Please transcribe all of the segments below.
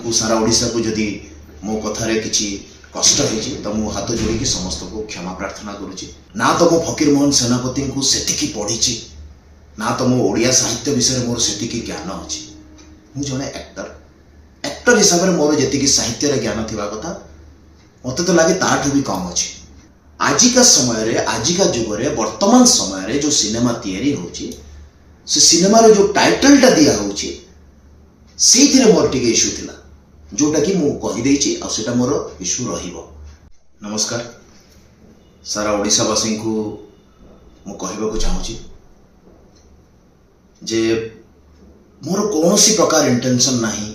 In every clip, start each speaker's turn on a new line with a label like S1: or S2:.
S1: आपको सारा ओडिशा को जदि मो कथारे किछि कष्ट होइछि तो मु हाथ जोड़ी समस्त को क्षमा प्रार्थना करुछि। ना तो मो फकीर मोहन सेनापति को सेतिकी पढ़ी ना तो मो ओडिया साहित्य विषय मोर सेतिकी ज्ञान अछि। मु जने एक्टर हिसाब से मोर जेतिकी साहित्य रे ज्ञान थिबा कथा मते तो लागे ताठू भी कम अछि। आजिका समय रे आजिका जुग रे वर्तमान समय रे जो सिनेमा तैयारी होछि से सिनेमा रे जो टाइटल टा दिया होछि सेथिरे मोर टिके इशू थिला जोटा कि मु कहि देछि आ सेटा मोर इशू रहिबो। नमस्कार सारा ओडिशा वासी को मु कहबा को चाहूछि जे मोर कोनोसी प्रकार इंटेंशन नाही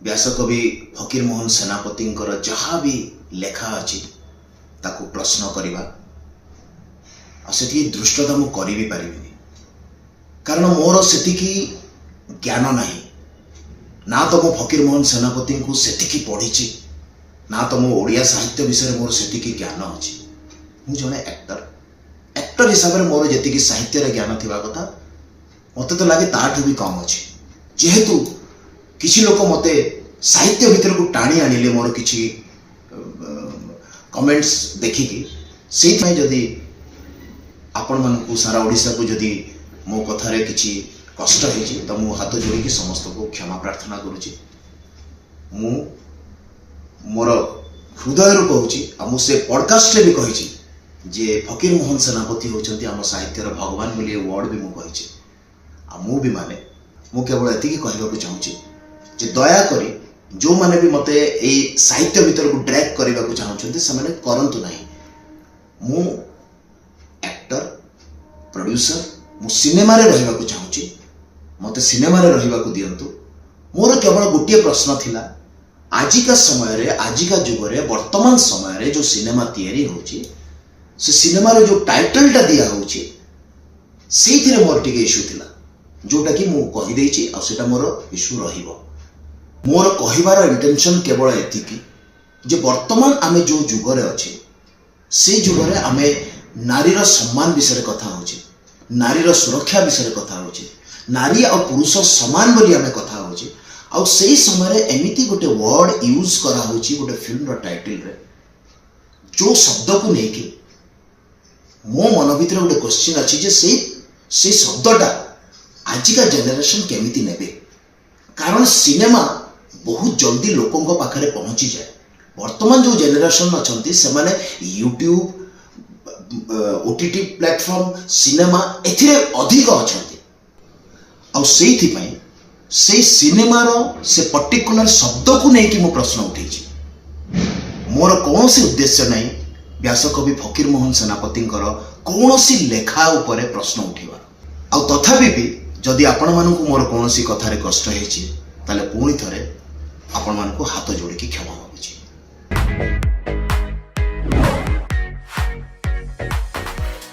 S1: व्यासकवि फकीर मोहन सेनापति जहाँ भी लेखा अछि ताको प्रश्न करिबा आ सेठी दृष्टता मु करि भी परिबिनी कारण मोर सेतिकी ज्ञान नाही। ना तो मो फकीर मोहन सेनापति को सेतिकी पढ़ी ना तो मो ओडिया साहित्य विषय मोर सेतिकी ज्ञान अछि। मु जने एक्टर हिसाब से मोर जेतिकी साहित्य रे ज्ञान थिबा कथा मते तो लागे ताठू भी कम अछि। जेहेतु किछि लोक मते साहित्य भीतर को टाणी आनिले मोर किछि कमेंट्स देखिकी से जदि आपण मानकु सारा ओडिशा को जदि मो कथारे किछि कष्ट होइछि तो मु हाथ जोड़ी समस्त को क्षमा प्रार्थना करुछि। मु मोर हृदय रू कहूछि आ मु से पॉडकास्ट रे भी कहिछि जे फकीर मोहन सेनापति होचंती हम साहित्य रो भगवान बोली वर्ड भी मु कहिछि आ मु भी माने मु केवल एतिकी कहबा को चाहूछि जे दया करी जो माने भी मते ए साहित्य भीतर को ड्रैग करबा को चाहउछंती से माने करंतु नाही। मु एक्टर प्रोड्यूसर मु सिनेमा रे रहबा को चाहउछि मते सिनेमा रे रहबा को दियंतु। मोर केवल गोटे प्रश्न थिला आजिका समय रे आजिका जुग रे वर्तमान समय रे जो सिनेमा तैयारी होछि से सिनेमा रे जो टाइटल टा दिया होछि सेथिरे मोर टिके इशू थिला जोटा कि मु कहि देछि आ सेटा मोर इशू रहिबो। मोर कहिबार इंटेंशन केवल एतिकी जे वर्तमान आमे जो जुग रे अछि से जुग रे आमे नारीर सम्मान विषय कथा होछि नारीर सुरक्षा विषय कथा होछि नारी और पुरुष समान बोली आमे कथा होछि आ सेही समय रे एमिति गोटे वर्ड यूज करा होछि गोटे फिल्म रो टाइटल रे जो शब्द को नेकी मो मन भीतर गोटे क्वेश्चन अछि जे से शब्दटा आजिका जनरेशन केमिति नेबे कारण सिनेमा बहुत जल्दी लोकों पाखरे पहुंची जाए। वर्तमान जो जनरेशन अछंती से माने यूट्यूब ओटीटी प्लेटफॉर्म सिनेमा एथिरे अधिक अछंती आ सेथि पई से सिनेमा रो से पर्टिकुलर शब्द को नै कि मो प्रश्न उठैछि। मोर कोनोसी उद्देश्य नै व्यासकवि फकीर मोहन सेनापति कोनोसी लेखा उपरे प्रश्न उठिबा आ तथापि भी जदि आपण मानकु मोर कोनोसी कथारे कष्ट हेछि ताले पुणी थरे आपण मानकु हाथ जोड़ी क्षमा।